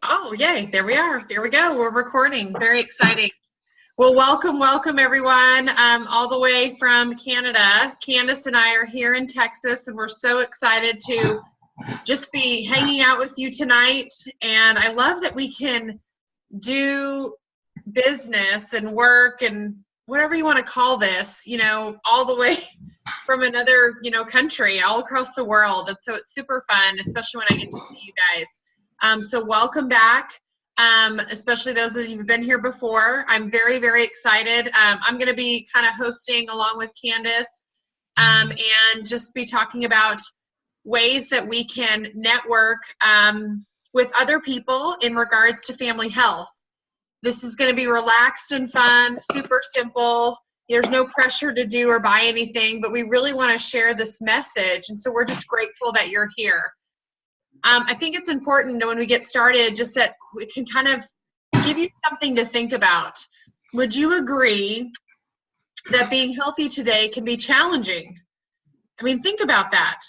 Oh, yay. There we are. Here we go. We're recording. Very exciting. Well, welcome everyone, all the way from Canada. Candace and I are here in Texas, and we're so excited to just be hanging out with you tonight. And I love that we can do business and work and whatever you want to call this, all the way from another, country, all across the world. And so it's super fun, especially when I get to see you guys. So welcome back, especially those of you who've been here before. I'm very, very excited. I'm going to be kind of hosting along with Candace and just be talking about ways that we can network with other people in regards to family health. This is going to be relaxed and fun, super simple. There's no pressure to do or buy anything, but we really want to share this message. And so we're just grateful that you're here. I think it's important when we get started, just that we can kind of give you something to think about. Would you agree that being healthy today can be challenging? I mean, think about that.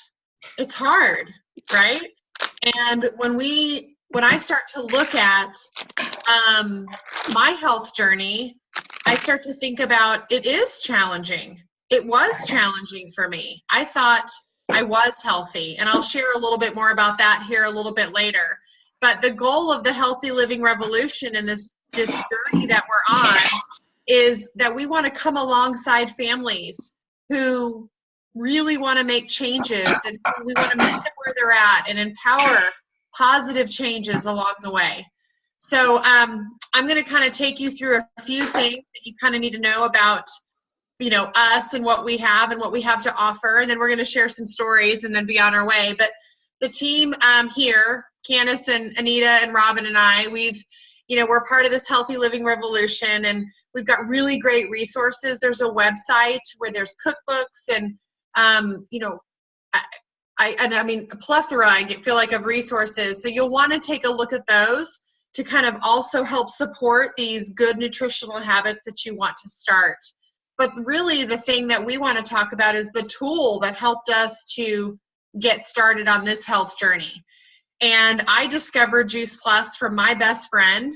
It's hard, right? And when I start to look at my health journey, I start to think about it is challenging. It was challenging for me. I thought I was healthy, and I'll share a little bit more about that here a little bit later. But the goal of the Healthy Living Revolution and this journey that we're on is that we want to come alongside families who really want to make changes, and we want to meet them where they're at and empower positive changes along the way. So I'm going to kind of take you through a few things that you kind of need to know about us and what we have to offer. And then we're going to share some stories and then be on our way. But the team here, Candace and Anita and Robin and I, we're part of this Healthy Living Revolution, and we've got really great resources. There's a website where there's cookbooks and, I mean, a plethora, I feel like, of resources. So you'll want to take a look at those to kind of also help support these good nutritional habits that you want to start. But really the thing that we want to talk about is the tool that helped us to get started on this health journey. And I discovered Juice Plus from my best friend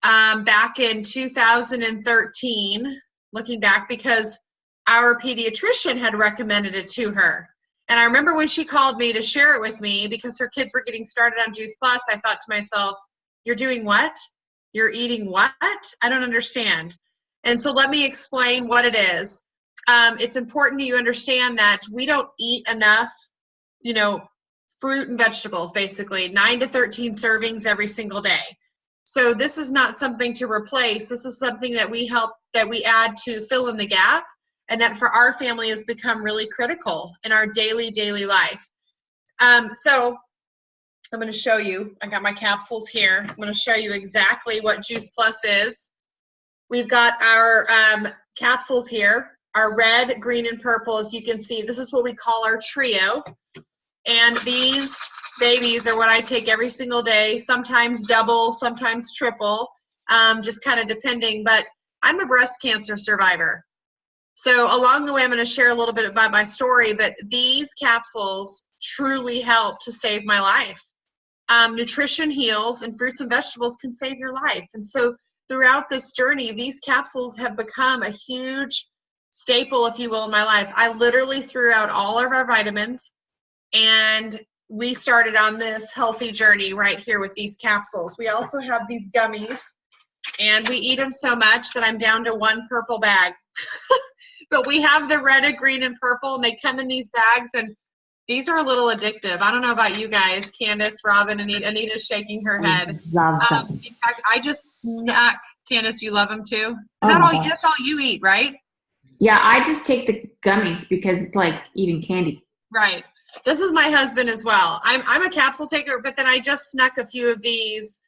back in 2013, looking back, because our pediatrician had recommended it to her. And I remember when she called me to share it with me because her kids were getting started on Juice Plus, I thought to myself, you're doing what? You're eating what? I don't understand. And so let me explain what it is. It's important you understand that we don't eat enough, fruit and vegetables, basically 9 to 13 servings every single day. So this is not something to replace. This is something that we add to fill in the gap, and that for our family has become really critical in our daily life. So I'm going to show you, I got my capsules here. I'm going to show you exactly what Juice Plus is. We've got our capsules here, our red, green, and purple. As you can see, this is what we call our trio. And these babies are what I take every single day, sometimes double, sometimes triple, just kind of depending. But I'm a breast cancer survivor. So along the way, I'm going to share a little bit about my story, but these capsules truly help to save my life. Nutrition heals, and fruits and vegetables can save your life. And so throughout this journey, these capsules have become a huge staple, if you will, in my life. I literally threw out all of our vitamins, and we started on this healthy journey right here with these capsules. We also have these gummies, and we eat them so much that I'm down to one purple bag. But we have the red, green, and purple, and they come in these bags, and these are a little addictive. I don't know about you guys, Candace, Robin, Anita. Anita's shaking her head. Love them. In fact, I just snack. Candace, you love them too? That's all you eat, right? Yeah, I just take the gummies because it's like eating candy. Right. This is my husband as well. I'm a capsule taker, but then I just snuck a few of these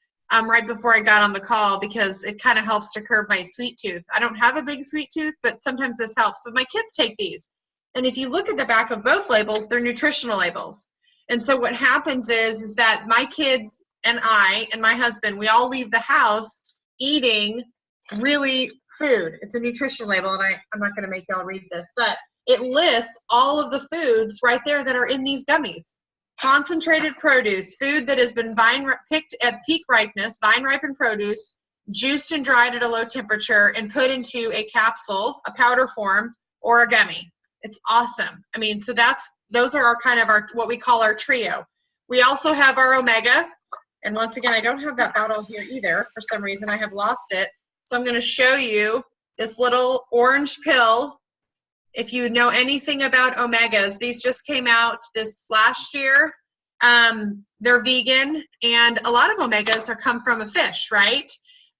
right before I got on the call because it kind of helps to curb my sweet tooth. I don't have a big sweet tooth, but sometimes this helps. But my kids take these. And if you look at the back of both labels, they're nutritional labels. And so what happens is that my kids and I and my husband, we all leave the house eating really food. It's a nutritional label, and I'm not going to make y'all read this, but it lists all of the foods right there that are in these gummies. concentrated produce, food that has been picked at peak ripeness, vine-ripened produce, juiced and dried at a low temperature, and put into a capsule, a powder form, or a gummy. It's awesome. I mean, so those are our what we call our trio. We also have our Omega, and once again, I don't have that bottle here either. For some reason, I have lost it. So I'm going to show you this little orange pill. If you know anything about Omegas, these just came out this last year. They're vegan, and a lot of Omegas come from a fish, right?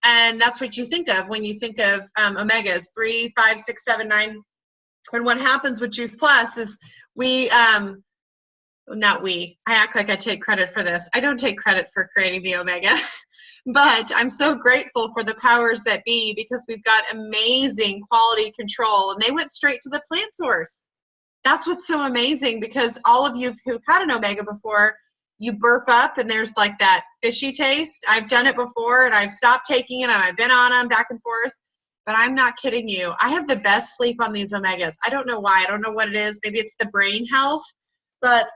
And that's what you think of when you think of Omegas, 3, 5, 6, 7, 9. And what happens with Juice Plus is I act like I take credit for this. I don't take credit for creating the Omega, but I'm so grateful for the powers that be, because we've got amazing quality control, and they went straight to the plant source. That's what's so amazing, because all of you who've had an Omega before, you burp up and there's like that fishy taste. I've done it before, and I've stopped taking it, and I've been on them back and forth, but I'm not kidding you. I have the best sleep on these Omegas. I don't know why. I don't know what it is. Maybe it's the brain health, but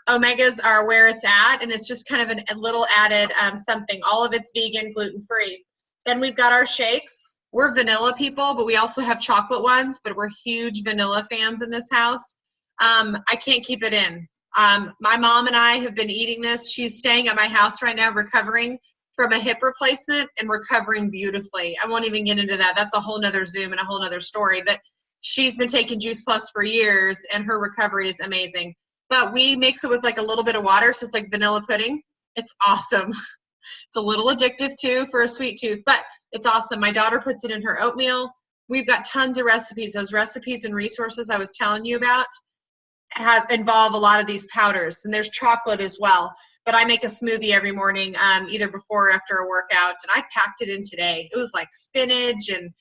Omegas are where it's at, and it's just kind of a little added something. All of it's vegan, gluten-free. Then we've got our shakes. We're vanilla people, but we also have chocolate ones, but we're huge vanilla fans in this house. I can't keep it in. My mom and I have been eating this. She's staying at my house right now, recovering from a hip replacement, and recovering beautifully. I won't even get into that. That's a whole nother Zoom and a whole nother story, but she's been taking Juice Plus for years, and her recovery is amazing. But we mix it with like a little bit of water, so it's like vanilla pudding. It's awesome. It's a little addictive too for a sweet tooth, but it's awesome. My daughter puts it in her oatmeal. We've got tons of recipes. Those recipes and resources I was telling you about involve a lot of these powders, and there's chocolate as well. But I make a smoothie every morning, either before or after a workout, and I packed it in today. It was like spinach and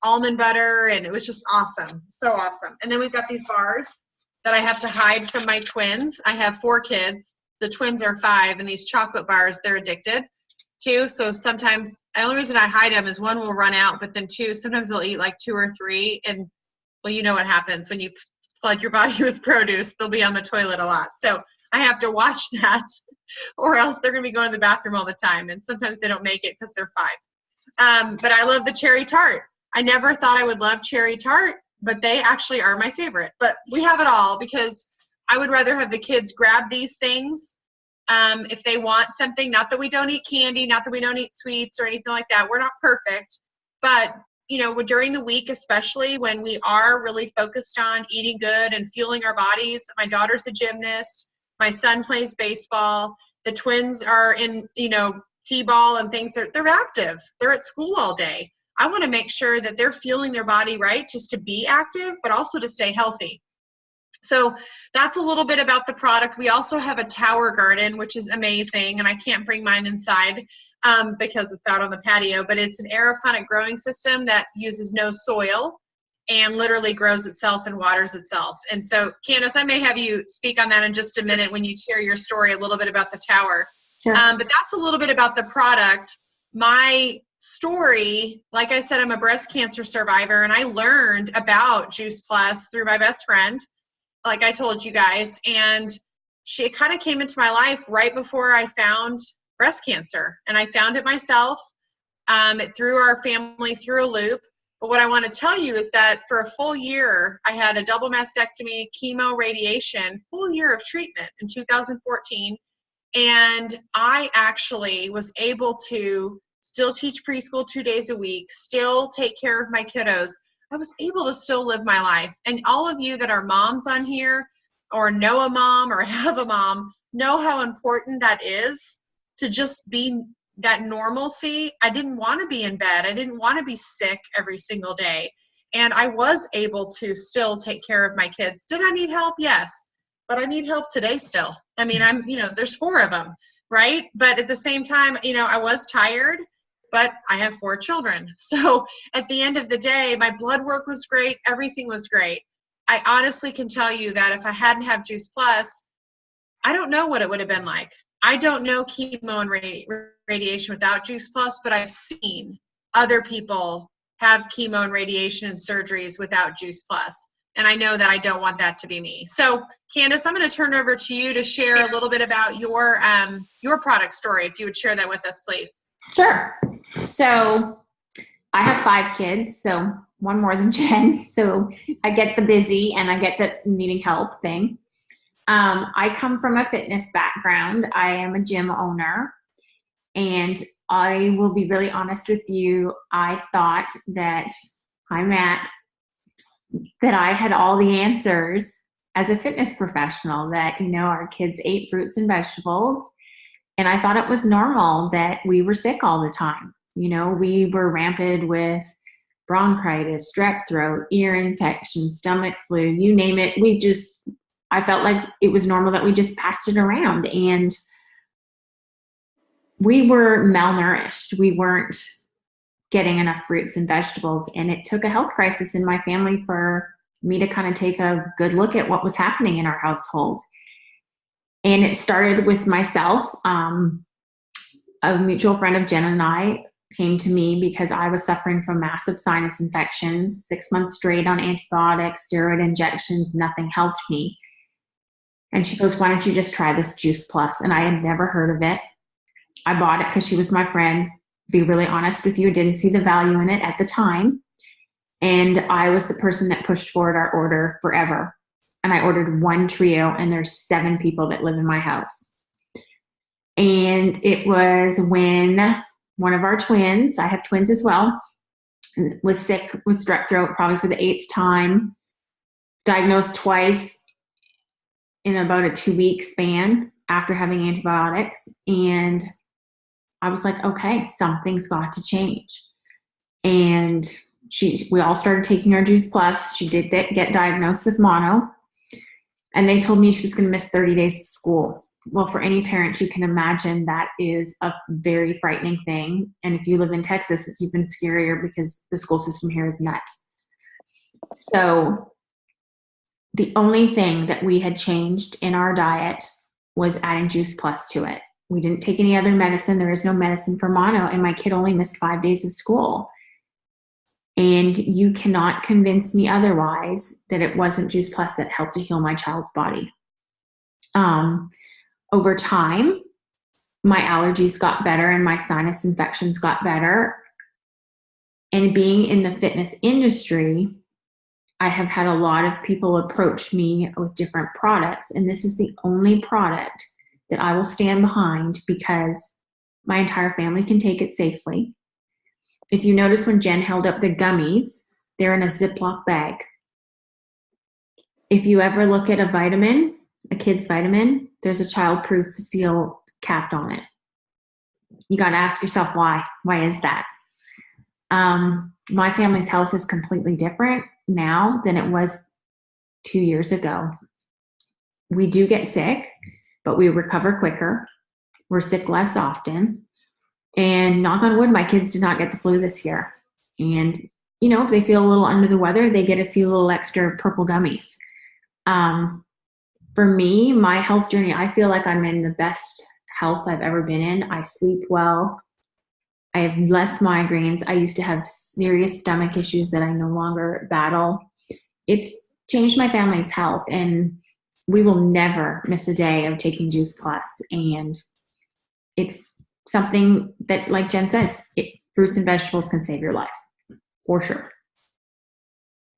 almond butter, and it was just awesome. So awesome. And then we've got these bars that I have to hide from my twins. I have 4 kids. The twins are 5, and these chocolate bars, they're addicted to. So sometimes, the only reason I hide them is 1 will run out, but then 2, sometimes they'll eat like 2 or 3. And well, you know what happens when you flood your body with produce, they'll be on the toilet a lot. So I have to watch that, or else they're gonna be going to the bathroom all the time. And sometimes they don't make it because they're 5. But I love the cherry tart. I never thought I would love cherry tart, but they actually are my favorite. But we have it all, because I would rather have the kids grab these things if they want something. Not that we don't eat candy, not that we don't eat sweets or anything like that. We're not perfect. But, you know, during the week, especially when we are really focused on eating good and fueling our bodies. My daughter's a gymnast. My son plays baseball. The twins are in, you know, t-ball and things. They're active. They're at school all day. I want to make sure that they're fueling their body right, just to be active, but also to stay healthy. So that's a little bit about the product. We also have a tower garden, which is amazing, and I can't bring mine inside because it's out on the patio, but it's an aeroponic growing system that uses no soil and literally grows itself and waters itself. And so, Candace, I may have you speak on that in just a minute when you share your story a little bit about the tower. Sure. But that's a little bit about the product. My story, like I said, I'm a breast cancer survivor, and I learned about Juice Plus through my best friend, like I told you guys, and she kind of came into my life right before I found breast cancer, and I found it myself. It threw our family through a loop. But what I want to tell you is that for a full year, I had a double mastectomy, chemo, radiation, full year of treatment in 2014. And I actually was able to still teach preschool 2 days a week, still take care of my kiddos. I was able to still live my life. And all of you that are moms on here, or know a mom or have a mom, know how important that is, to just be that normalcy. I didn't want to be in bed. I didn't want to be sick every single day. And I was able to still take care of my kids. Did I need help? Yes. But I need help today still. I mean, there's 4 of them, right? But at the same time, I was tired, but I have 4 children. So at the end of the day, my blood work was great. Everything was great. I honestly can tell you that if I hadn't had Juice Plus, I don't know what it would have been like. I don't know chemo and radiation without Juice Plus, but I've seen other people have chemo and radiation and surgeries without Juice Plus. And I know that I don't want that to be me. So Candace, I'm going to turn over to you to share a little bit about your product story, if you would share that with us, please. Sure. So I have 5 kids, so one more than Jen. So I get the busy and I get the needing help thing. I come from a fitness background. I am a gym owner. And I will be really honest with you. I thought that that I had all the answers as a fitness professional, that, our kids ate fruits and vegetables. And I thought it was normal that we were sick all the time. We were rampant with bronchitis, strep throat, ear infection, stomach flu, you name it. I felt like it was normal that we just passed it around. And we were malnourished. We weren't getting enough fruits and vegetables. And it took a health crisis in my family for me to kind of take a good look at what was happening in our household. And it started with myself. A mutual friend of Jen and I came to me because I was suffering from massive sinus infections, 6 months straight on antibiotics, steroid injections, nothing helped me. And she goes, why don't you just try this Juice Plus? And I had never heard of it. I bought it because she was my friend. Be really honest with you, didn't see the value in it at the time. And I was the person that pushed forward our order forever. And I ordered 1 trio, and there's 7 people that live in my house. And it was when one of our twins, I have twins as well, was sick with strep throat probably for the 8th time, diagnosed twice in about a 2-week span after having antibiotics. And I was like, okay, something's got to change. And we all started taking our Juice Plus. She did get diagnosed with mono. And they told me she was going to miss 30 days of school. Well, for any parent, you can imagine that is a very frightening thing. And if you live in Texas, it's even scarier because the school system here is nuts. So the only thing that we had changed in our diet was adding Juice Plus to it. We didn't take any other medicine. There is no medicine for mono, and my kid only missed 5 days of school. And you cannot convince me otherwise that it wasn't Juice Plus that helped to heal my child's body. Over time, my allergies got better and my sinus infections got better. And being in the fitness industry, I have had a lot of people approach me with different products, and this is the only product that I will stand behind because my entire family can take it safely. If you notice when Jen held up the gummies, they're in a Ziploc bag. If you ever look at a vitamin, a kid's vitamin, there's a child-proof seal capped on it. You got to ask yourself why. Why is that? My family's health is completely different now than it was 2 years ago. We do get sick, but we recover quicker. We're sick less often. And knock on wood, my kids did not get the flu this year. And, if they feel a little under the weather, they get a few little extra purple gummies. For me, my health journey, I feel like I'm in the best health I've ever been in. I sleep well. I have less migraines. I used to have serious stomach issues that I no longer battle. It's changed my family's health, and we will never miss a day of taking Juice Plus. And it's something that, like Jen says, fruits and vegetables can save your life, for sure.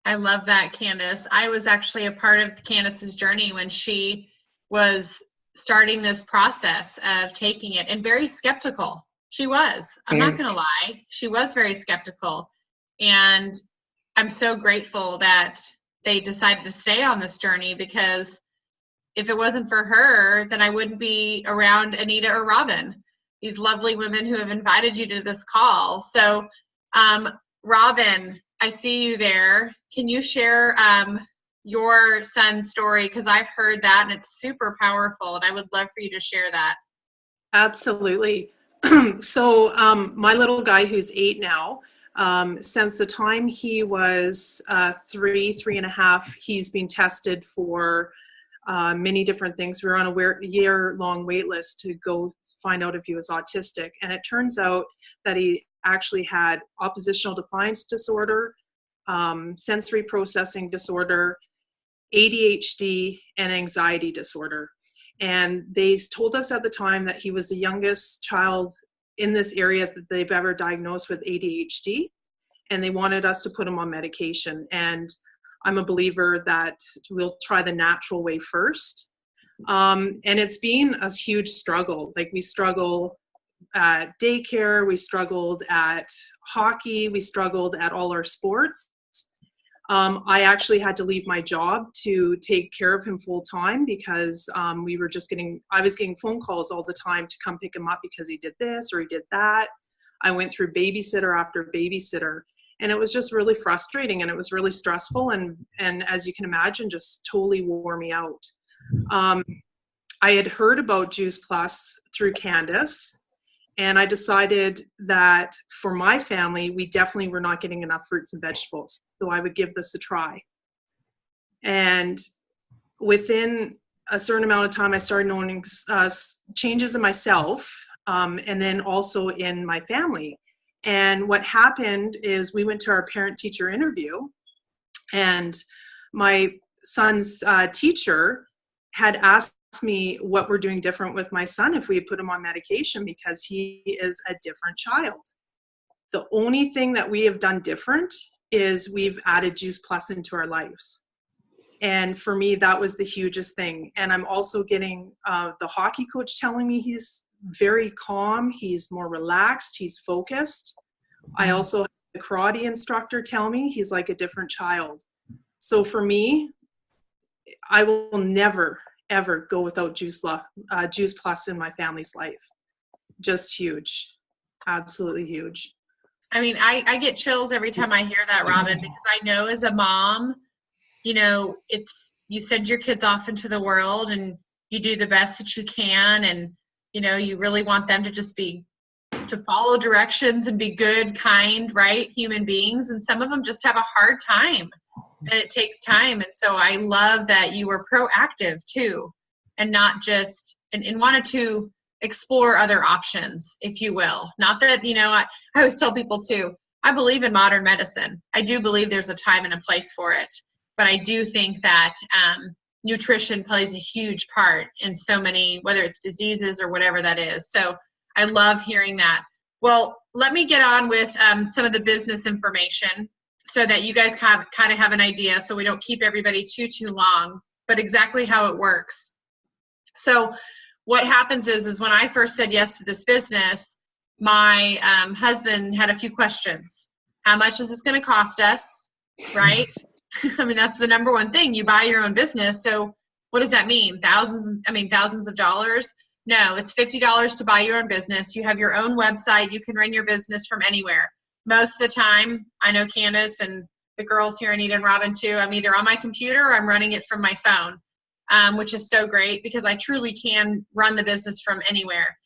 I love that, Candace. I was actually a part of Candace's journey when she was starting this process of taking it, and very skeptical. She was. I'm not going to lie. She was very skeptical. And I'm so grateful that they decided to stay on this journey, because if it wasn't for her, then I wouldn't be around Anita or Robin, these lovely women who have invited you to this call. So, Robin, I see you there. Can you share your son's story? Because I've heard that and it's super powerful, and I would love for you to share that. Absolutely. So my little guy, who's 8 now, since the time he was 3.5, he's been tested for many different things. We were on a year-long wait list to go find out if he was autistic. And it turns out that he actually had oppositional defiance disorder, sensory processing disorder, ADHD, and anxiety disorder. And they told us at the time that he was the youngest child in this area that they've ever diagnosed with ADHD, and they wanted us to put him on medication. And I'm a believer that we'll try the natural way first. And it's been a huge struggle. Like, we struggle at daycare, we struggled at hockey, we struggled at all our sports. I actually had to leave my job to take care of him full time because I was getting phone calls all the time to come pick him up because he did this or he did that. I went through babysitter after babysitter, and it was just really frustrating, and it was really stressful, and as you can imagine, just totally wore me out. I had heard about Juice Plus through Candace, and I decided that for my family, we definitely were not getting enough fruits and vegetables. So I would give this a try. And within a certain amount of time, I started noticing changes in myself, and then also in my family. And what happened is we went to our parent-teacher interview, and my son's teacher had asked me what we're doing different with my son if we had put him on medication, because he is a different child. The only thing that we have done different is we've added Juice Plus into our lives. And for me, that was the hugest thing. And I'm also getting the hockey coach telling me he's very calm, he's more relaxed, he's focused. I also have the karate instructor tell me he's like a different child. So for me, I will never ever go without Juice Plus in my family's life. Just huge. Absolutely huge. I mean, I get chills every time I hear that, Robin, because I know as a mom, you know, you send your kids off into the world and you do the best that you can, and you know, you really want them to just to follow directions and be good, kind, right human beings, and some of them just have a hard time. And it takes time. And so I love that you were proactive too, and not just, and wanted to explore other options, if you will. Not that, you know, I always tell people too, I believe in modern medicine. I do believe there's a time and a place for it. But I do think that nutrition plays a huge part in so many, whether it's diseases or whatever that is. So I love hearing that. Well, let me get on with some of the business information, so that you guys kind of have an idea, so we don't keep everybody too long, but exactly how it works. So what happens is when I first said yes to this business, my husband had a few questions. How much is this going to cost us, right? I mean, that's the number one thing. You buy your own business, so what does that mean? Thousands of dollars? No, it's $50 to buy your own business. You have your own website. You can run your business from anywhere. Most of the time, I know Candace and the girls here, Anita and Robin too, I'm either on my computer or I'm running it from my phone, which is so great because I truly can run the business from anywhere.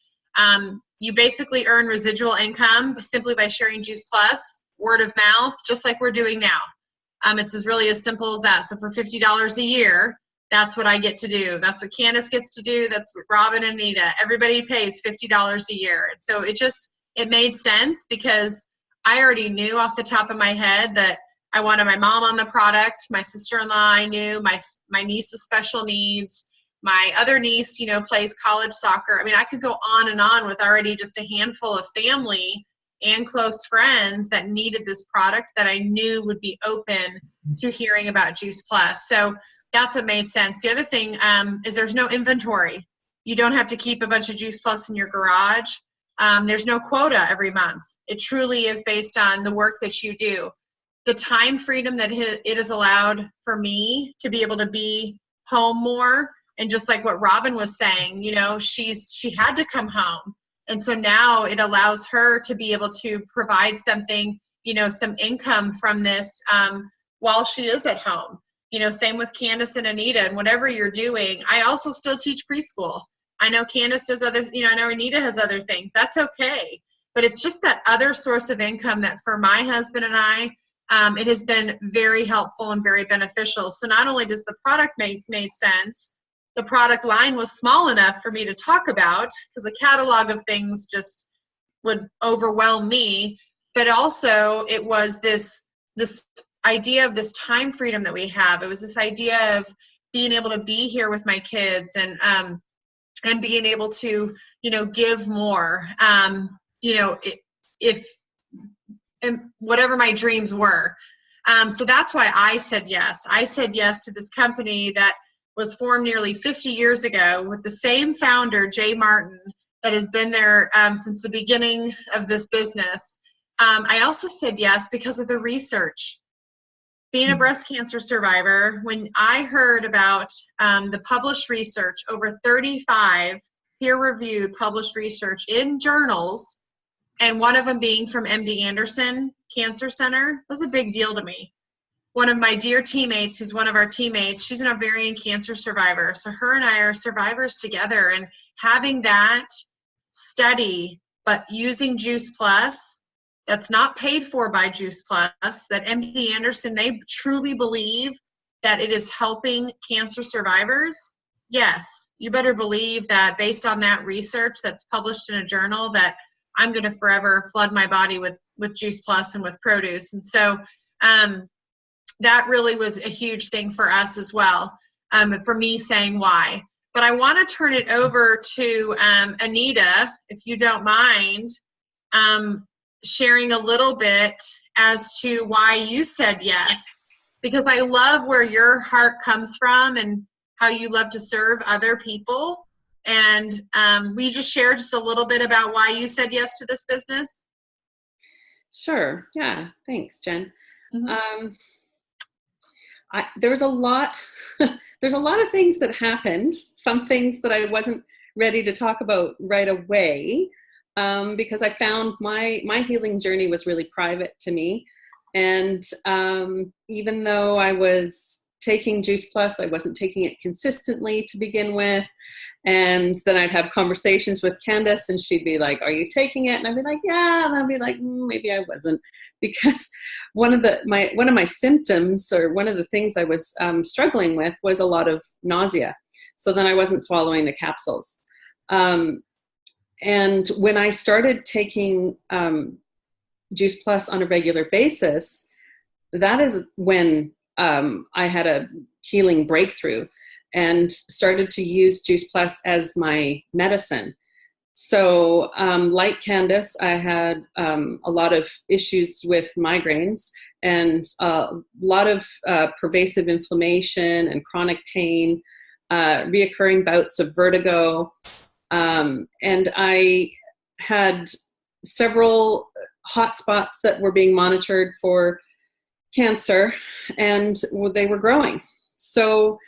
You basically earn residual income simply by sharing Juice Plus, word of mouth, just like we're doing now. It's really as simple as that. So for $50 a year, that's what I get to do. That's what Candace gets to do. That's what Robin and Anita, everybody pays $50 a year. And so it made sense because I already knew off the top of my head that I wanted my mom on the product. My sister-in-law, I knew. My niece has special needs. My other niece, you know, plays college soccer. I mean, I could go on and on with already just a handful of family and close friends that needed this product that I knew would be open to hearing about Juice Plus. So that's what made sense. The other thing is there's no inventory. You don't have to keep a bunch of Juice Plus in your garage. There's no quota every month. It truly is based on the work that you do. The time freedom that it has allowed for me to be able to be home more, and just like what Robin was saying, you know, she had to come home. And so now it allows her to be able to provide something, you know, some income from this while she is at home. You know, same with Candace and Anita, and whatever you're doing. I also still teach preschool. I know Candace does I know Anita has other things. That's okay. But it's just that other source of income that for my husband and I, it has been very helpful and very beneficial. So not only does the product made sense, the product line was small enough for me to talk about because a catalog of things just would overwhelm me. But also it was this idea of this time freedom that we have. It was this idea of being able to be here with my kids and being able to, give more, if and whatever my dreams were. So that's why I said yes. I said yes to this company that was formed nearly 50 years ago with the same founder, Jay Martin, that has been there since the beginning of this business. I also said yes because of the research. Being a breast cancer survivor, when I heard about the published research, over 35 peer-reviewed published research in journals, and one of them being from MD Anderson Cancer Center, was a big deal to me. One of my dear teammates, who's one of our teammates, she's an ovarian cancer survivor. So her and I are survivors together, and having that study, but using Juice Plus, that's not paid for by Juice Plus, that MD Anderson, they truly believe that it is helping cancer survivors. Yes, you better believe that based on that research that's published in a journal, that I'm going to forever flood my body with Juice Plus and with produce. And so that really was a huge thing for us as well, for me saying why. But I want to turn it over to Anita, if you don't mind, sharing a little bit as to why you said yes, because I love where your heart comes from and how you love to serve other people. And will you just share just a little bit about why you said yes to this business? Sure. Yeah. Thanks, Jen. Mm-hmm. There was a lot, there's a lot of things that happened, some things that I wasn't ready to talk about right away, because I found my healing journey was really private to me. And even though I was taking Juice Plus, I wasn't taking it consistently to begin with. And then I'd have conversations with Candace, and she'd be like, "Are you taking it?" And I'd be like, "Yeah." And I'd be like, "Maybe I wasn't," because one of my symptoms, or one of the things I was struggling with, was a lot of nausea. So then I wasn't swallowing the capsules. And when I started taking Juice Plus on a regular basis, that is when I had a healing breakthrough and started to use Juice Plus as my medicine. So like Candace, I had a lot of issues with migraines and a lot of pervasive inflammation and chronic pain, reoccurring bouts of vertigo. And I had several hotspots that were being monitored for cancer, and they were growing. So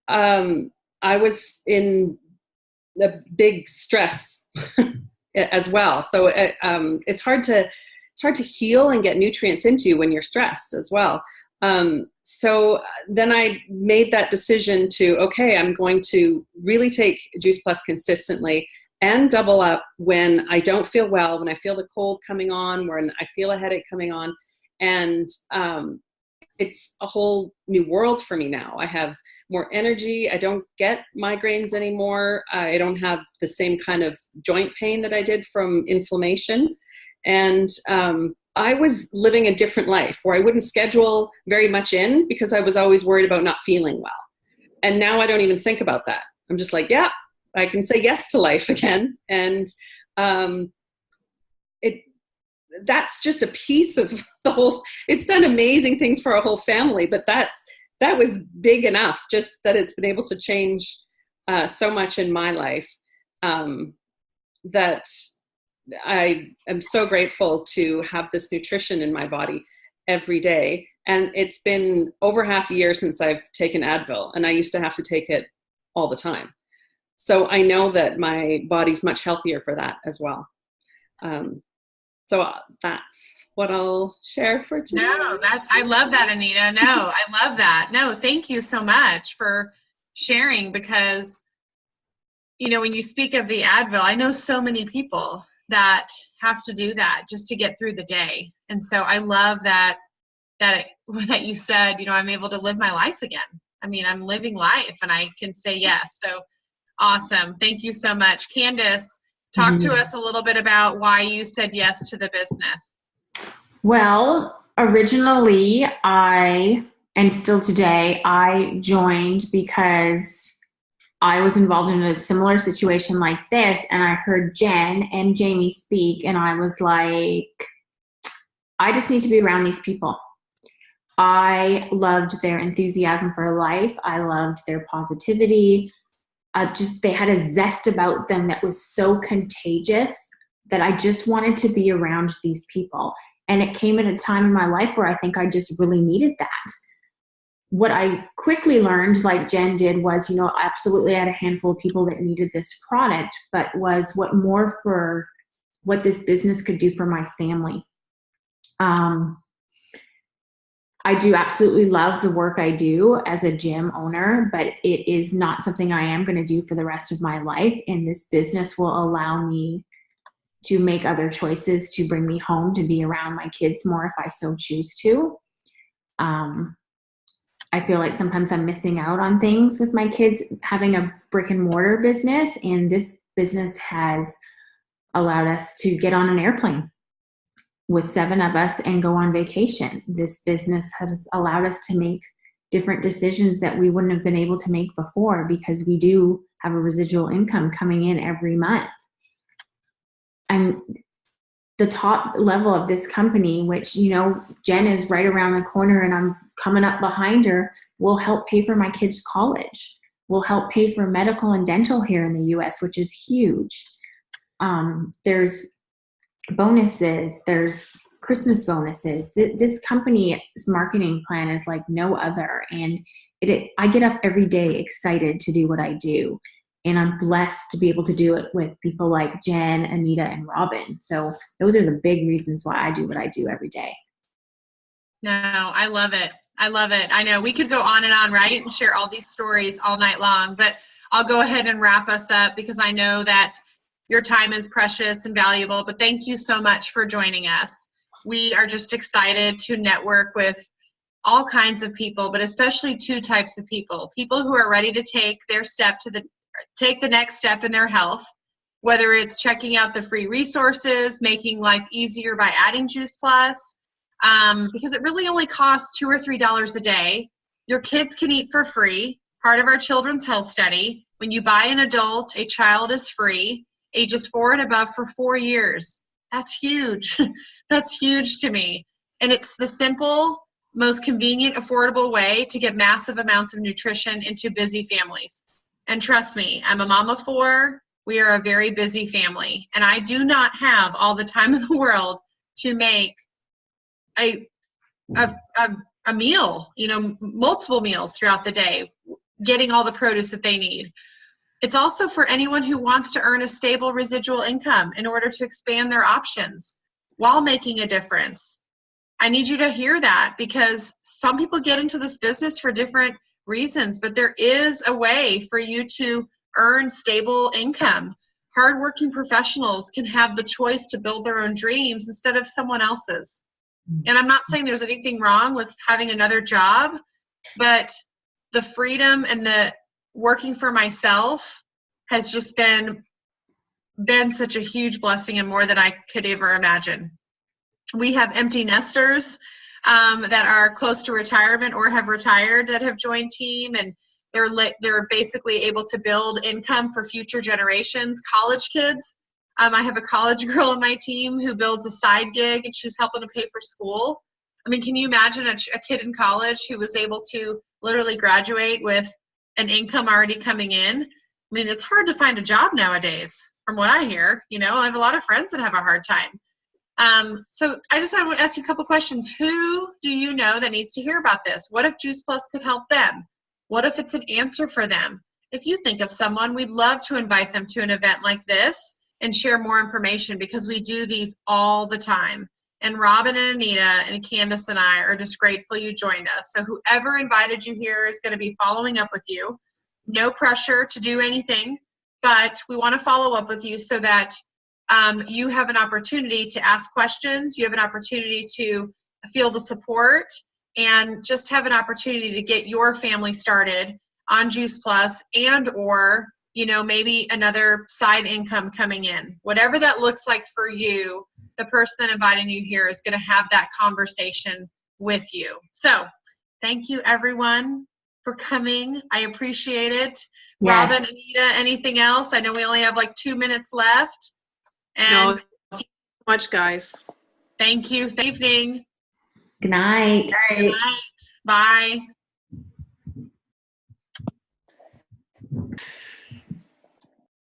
I was in a big stress as well. So it's hard to heal and get nutrients into you when you're stressed as well. So then I made that decision to, okay, I'm going to really take Juice Plus consistently and double up when I don't feel well, when I feel the cold coming on, when I feel a headache coming on. And it's a whole new world for me now. I have more energy. I don't get migraines anymore. I don't have the same kind of joint pain that I did from inflammation. And I was living a different life where I wouldn't schedule very much in because I was always worried about not feeling well. And now I don't even think about that. I'm just like, yeah, I can say yes to life again. And that's just a piece of the whole, it's done amazing things for our whole family, but that was big enough, just that it's been able to change so much in my life, that I am so grateful to have this nutrition in my body every day. And it's been over half a year since I've taken Advil, and I used to have to take it all the time. So I know that my body's much healthier for that as well. So that's what I'll share for today. No, I love that, Anita. No, I love that. No, thank you so much for sharing, because, when you speak of the Advil, I know so many people that have to do that just to get through the day. And so I love that you said, I'm able to live my life again. I mean, I'm living life and I can say yes. So awesome. Thank you so much. Candace, talk to us a little bit about why you said yes to the business. Well, Originally, and still today, I joined because I was involved in a similar situation like this, and I heard Jen and Jamie speak, and I was like, I just need to be around these people. I loved their enthusiasm for life. I loved their positivity. They had a zest about them that was so contagious that I just wanted to be around these people. And it came at a time in my life where I think I just really needed that. What I quickly learned, like Jen did, was, absolutely I had a handful of people that needed this product, but was what this business could do for my family. I do absolutely love the work I do as a gym owner, but it is not something I am going to do for the rest of my life. And this business will allow me to make other choices to bring me home, to be around my kids more if I so choose to. I feel like sometimes I'm missing out on things with my kids having a brick and mortar business, and this business has allowed us to get on an airplane with 7 of us and go on vacation. This business has allowed us to make different decisions that we wouldn't have been able to make before, because we do have a residual income coming in every month. And the top level of this company, which, Jen is right around the corner and I'm coming up behind her, will help pay for my kids' college, will help pay for medical and dental here in the US, which is huge. There's bonuses, there's Christmas bonuses. This company's marketing plan is like no other. And I get up every day excited to do what I do. And I'm blessed to be able to do it with people like Jen, Anita, and Robin. So those are the big reasons why I do what I do every day. No, I love it. I love it. I know we could go on and on, right? And share all these stories all night long, but I'll go ahead and wrap us up because I know that your time is precious and valuable, but thank you so much for joining us. We are just excited to network with all kinds of people, but especially 2 types of people who are ready to take the next step in their health, whether it's checking out the free resources, making life easier by adding Juice Plus, because it really only costs $2 or $3 a day. Your kids can eat for free, part of our Children's Health Study. When you buy an adult, a child is free, ages 4 and above for 4 years. That's huge. That's huge to me. And it's the simple, most convenient, affordable way to get massive amounts of nutrition into busy families. And trust me, I'm a mom of 4. We are a very busy family. And I do not have all the time in the world to make a meal, multiple meals throughout the day, getting all the produce that they need. It's also for anyone who wants to earn a stable residual income in order to expand their options while making a difference. I need you to hear that, because some people get into this business for different reasons, but there is a way for you to earn stable income. Hardworking professionals can have the choice to build their own dreams instead of someone else's. And I'm not saying there's anything wrong with having another job, but the freedom and the working for myself has just been such a huge blessing, and more than I could ever imagine. We have empty nesters that are close to retirement or have retired that have joined team, and they're basically able to build income for future generations. College kids. I have a college girl on my team who builds a side gig, and she's helping to pay for school. I mean, can you imagine a kid in college who was able to literally graduate with an income already coming in? I mean, it's hard to find a job nowadays, from what I hear. I have a lot of friends that have a hard time. So I just want to ask you a couple questions. Who do you know that needs to hear about this? What if Juice Plus could help them? What if it's an answer for them? If you think of someone, we'd love to invite them to an event like this and share more information, because we do these all the time. And Robin and Anita and Candace and I are just grateful you joined us. So whoever invited you here is going to be following up with you. No pressure to do anything, but we want to follow up with you so that you have an opportunity to ask questions. You have an opportunity to feel the support, and just have an opportunity to get your family started on Juice Plus, and or maybe another side income coming in. Whatever that looks like for you, the person that invited you here is going to have that conversation with you. So thank you, everyone, for coming. I appreciate it. Yes. Robin, Anita, anything else? I know we only have like 2 minutes left. And No, thank you so much, guys. thank you. Good evening. Good night. Good night. Bye.